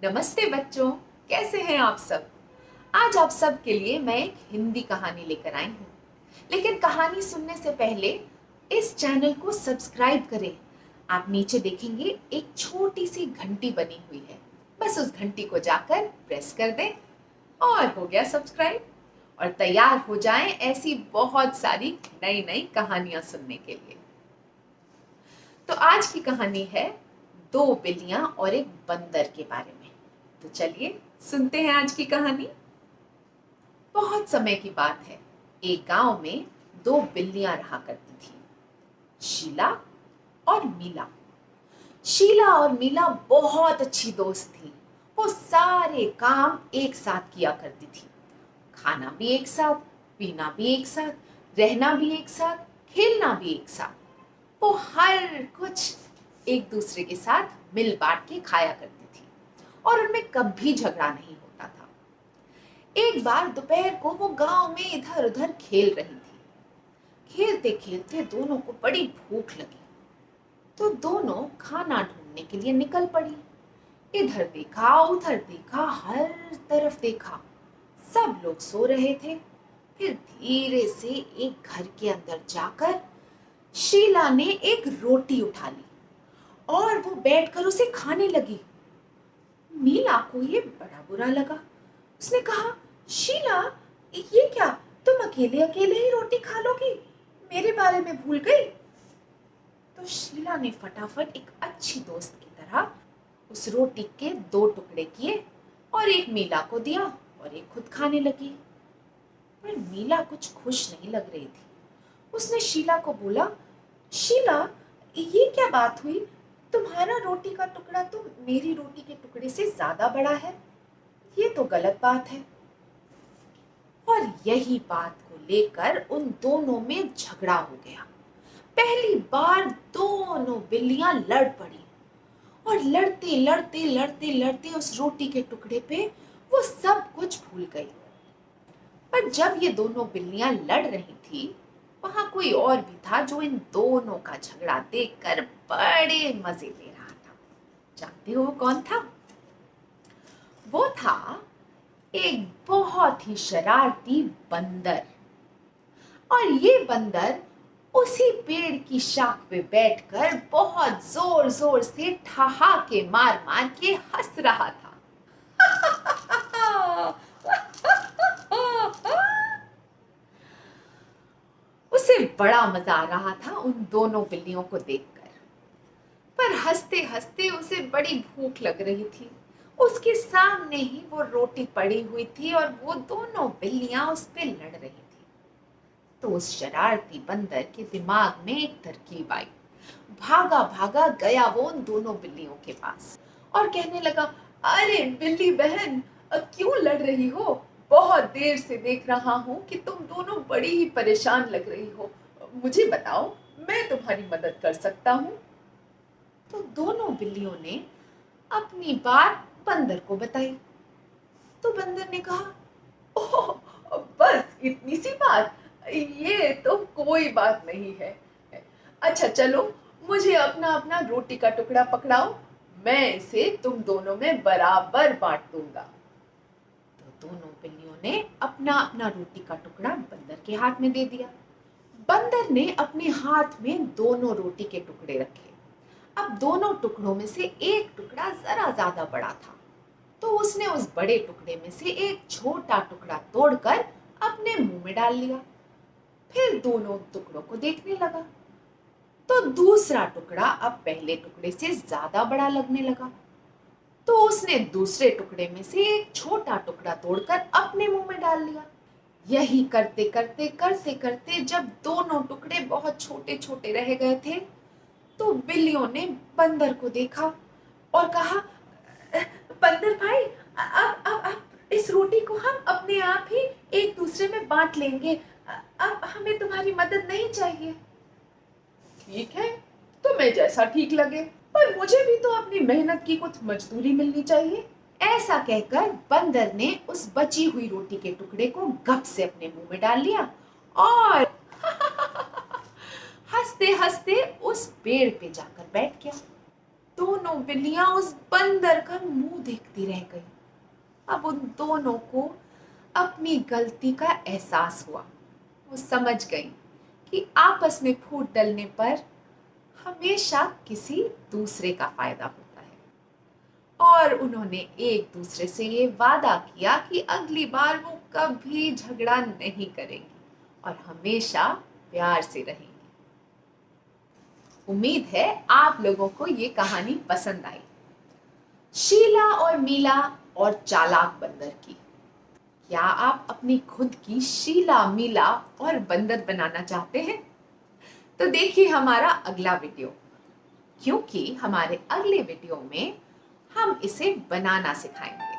नमस्ते बच्चों, कैसे हैं आप सब। आज आप सब के लिए मैं एक हिंदी कहानी लेकर आई हूँ। लेकिन कहानी सुनने से पहले इस चैनल को सब्सक्राइब करें। आप नीचे देखेंगे एक छोटी सी घंटी बनी हुई है। बस उस घंटी को जाकर प्रेस कर दें और हो गया सब्सक्राइब। और तैयार हो जाएं ऐसी बहुत सारी नई नई कहानियां सुनने के लिए। तो आज की कहानी है दो बिल्लियां और एक बंदर के बारे में। तो चलिए सुनते हैं आज की कहानी। बहुत समय की बात है, एक गांव में दो बिल्लियां रहा करती थी, शीला और मीला। शीला और मीला बहुत अच्छी दोस्त थी। वो सारे काम एक साथ किया करती थी। खाना भी एक साथ, पीना भी एक साथ, रहना भी एक साथ, खेलना भी एक साथ। वो हर कुछ एक दूसरे के साथ मिल बांट के खाया करती थी और उनमें कभी झगड़ा नहीं होता था। एक बार दोपहर को वो गांव में इधर उधर खेल रही थी। खेलते खेलते दोनों को बड़ी भूख लगी, तो दोनों खाना ढूंढने के लिए निकल पड़ी। इधर देखा उधर देखा, हर तरफ देखा, सब लोग सो रहे थे। फिर धीरे से एक घर के अंदर जाकर शीला ने एक रोटी उठा ली और वो बैठकर उसे खाने लगी। मीला को ये बड़ा बुरा लगा। उसने कहा, शीला, ये क्या, तुम अकेले अकेले ही रोटी खा लोगी, मेरे बारे में भूल गई। तो शीला ने फटाफट एक अच्छी दोस्त की तरह उस रोटी के दो टुकड़े किए और एक मीला को दिया और एक खुद खाने लगी। पर मीला कुछ खुश नहीं लग रही थी। उसने शीला को बोला, शीला, ये क्या बात हुई, तुम्हारा रोटी का टुकड़ा तो मेरी रोटी के टुकड़े से ज्यादा बड़ा है, ये तो गलत बात है। और यही बात को लेकर उन दोनों में झगड़ा हो गया। पहली बार दोनों बिल्लियां लड़ पड़ी और लड़ते लड़ते लड़ते लड़ते उस रोटी के टुकड़े पे वो सब कुछ भूल गई। पर जब ये दोनों बिल्लियां लड़ रही थी, वहां कोई और भी था जो इन दोनों का झगड़ा देखकर बड़े मजे ले रहा था। जानते हो वो कौन था? वो था एक बहुत ही शरारती बंदर। और ये बंदर उसी पेड़ की शाख पे बैठकर बहुत जोर जोर से ठहाके मार मार के हंस रहा था। उसे बड़ा मजा आ रहा था उन दोनों बिल्लियों को देखकर। पर हंसते हंसते उसे बड़ी भूख लग रही थी। उसके सामने ही वो रोटी पड़ी हुई थी और वो दोनों बिल्लियां उस पे लड़ रही थी। तो उस शरारती बंदर के दिमाग में एक तरकीब आई। भागा भागा गया वो उन दोनों बिल्लियों के पास और कहने लगा, अरे बिल्ली बहन, क्यों लड़ रही हो? बहुत देर से देख रहा हूँ कि तुम दोनों बड़ी ही परेशान लग रही हो। मुझे बताओ, मैं तुम्हारी मदद कर सकता हूँ। तो दोनों बिल्लियों ने अपनी बात बंदर को बताई। तो बंदर ने कहा, ओह, बस इतनी सी बात, ये तो कोई बात नहीं है। अच्छा चलो, मुझे अपना अपना रोटी का टुकड़ा पकड़ाओ, मैं इसे तुम दोनों में बराबर बांट दूंगा। तो दोनों बिल्लियों ने अपना अपना रोटी का टुकड़ा बंदर के हाथ में दे दिया। बंदर ने अपने हाथ में दोनों रोटी के टुकड़े रखे। अब दोनों टुकड़ों में से एक टुकड़ा जरा ज्यादा बड़ा था, तो उसने उस बड़े टुकड़े में से एक छोटा टुकड़ा तोड़कर अपने मुंह में डाल लिया। फिर दोनों टुकड़ों को देखने लगा, तो दूसरा टुकड़ा अब पहले टुकड़े से ज्यादा बड़ा लगने लगा। तो उसने दूसरे टुकड़े में से एक छोटा टुकड़ा तोड़कर अपने मुंह में डाल लिया। यही करते करते करते करते जब दोनों टुकड़े बहुत छोटे छोटे रह गए थे, तो बिल्लियों ने बंदर को देखा और कहा, बंदर भाई, अब इस रोटी को हम अपने आप ही एक दूसरे में बांट लेंगे। अब हमें तुम्हारी मदद नहीं चाहिए। ठीक है, तुम्हें जैसा ठीक लगे, पर मुझे भी तो अपनी मेहनत की कुछ मजदूरी मिलनी चाहिए। ऐसा कहकर बंदर ने उस बची हुई रोटी के टुकड़े को गप से अपने मुंह में डाल लिया और हंसते हंसते उस पेड़ पे जाकर बैठ गया। दोनों बिल्लियां उस बंदर का मुंह देखती रह गई। अब उन दोनों को अपनी गलती का एहसास हुआ। वो समझ गई कि आपस में फूट डलने पर हमेशा किसी दूसरे का फायदा होता है, और उन्होंने एक दूसरे से ये वादा किया कि अगली बार वो कभी झगड़ा नहीं करेंगी और हमेशा प्यार से रहेंगी। उम्मीद है आप लोगों को ये कहानी पसंद आई। शीला और मीला और चालाक बंदर की। क्या आप अपनी खुद की शीला, मीला और बंदर बनाना चाहते हैं? तो देखिए हमारा अगला वीडियो, क्योंकि हमारे अगले वीडियो में हम इसे बनाना सिखाएंगे।